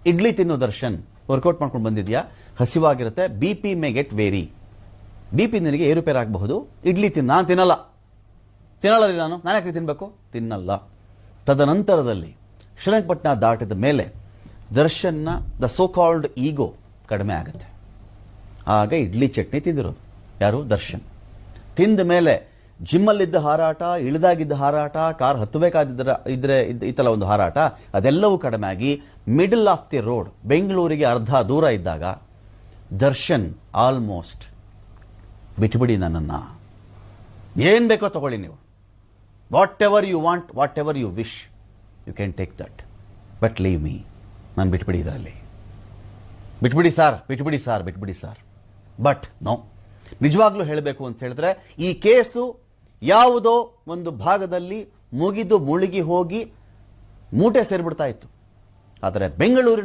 ಇಡ್ಲಿ ತಿನ್ನೋ ದರ್ಶನ್ ವರ್ಕೌಟ್ ಮಾಡ್ಕೊಂಡು ಬಂದಿದ್ಯಾ, ಹಸಿವಾಗಿರುತ್ತೆ, B P may get vary, B P ನಿನಗೆ ಏರುಪೇರು ಆಗಬಹುದು, ಇಡ್ಲಿ ನಾನು ತಿನ್ನಲ್ಲ ರೀ, ನಾನು ಯಾಕೆ ತಿನ್ನಬೇಕು, ತಿನ್ನಲ್ಲ. ತದನಂತರದಲ್ಲಿ ಶ್ರೀರಂಗಪಟ್ಟಣ ದಾಟಿದ ಮೇಲೆ ದರ್ಶನ್ನ ದ ಸೋ ಕಾಲ್ಡ್ ಈಗೋ ಕಡಿಮೆ ಆಗುತ್ತೆ. ಆಗ ಇಡ್ಲಿ ಚಟ್ನಿ ತಿಂದಿರೋದು ಯಾರು, ದರ್ಶನ್. ತಿಂದ ಮೇಲೆ ಜಿಮ್ಮಲ್ಲಿದ್ದ ಹಾರಾಟ, ಇಳಿದಾಗಿದ್ದ ಹಾರಾಟ, ಕಾರ್ ಹತ್ತಬೇಕಾದಿದ್ರೆ ಇತ್ತಲ್ಲ ಒಂದು ಹಾರಾಟ, ಅದೆಲ್ಲವೂ ಕಡಿಮೆ ಆಗಿ ಮಿಡಲ್ ಆಫ್ ದಿ ರೋಡ್ ಬೆಂಗಳೂರಿಗೆ ಅರ್ಧ ದೂರ ಇದ್ದಾಗ ದರ್ಶನ್ ಆಲ್ಮೋಸ್ಟ್ ಬಿಟ್ಬಿಡಿ ನನ್ನನ್ನು, ಏನು ಬೇಕೋ ತಗೊಳ್ಳಿ ನೀವು, whatever you want, whatever you wish, you can take that, but leave me, ನಾನು ಬಿಟ್ಬಿಡಿ ಇದರಲ್ಲಿ, ಬಿಟ್ಬಿಡಿ ಸಾರ್, ಬಿಟ್ಬಿಡಿ ಸಾರ್, ಬಿಟ್ಬಿಡಿ ಸಾರ್. ಬಟ್ ನೋ, ನಿಜವಾಗ್ಲೂ ಹೇಳಬೇಕು ಅಂತ ಹೇಳಿದ್ರೆ ಈ ಕೇಸು ಯಾವುದೋ ಒಂದು ಭಾಗದಲ್ಲಿ ಮುಗಿದು ಮುಳುಗಿ ಹೋಗಿ ಮೂಟೆ ಸೇರಿಬಿಡ್ತಾ ಇತ್ತು. ಆದರೆ ಬೆಂಗಳೂರಿನ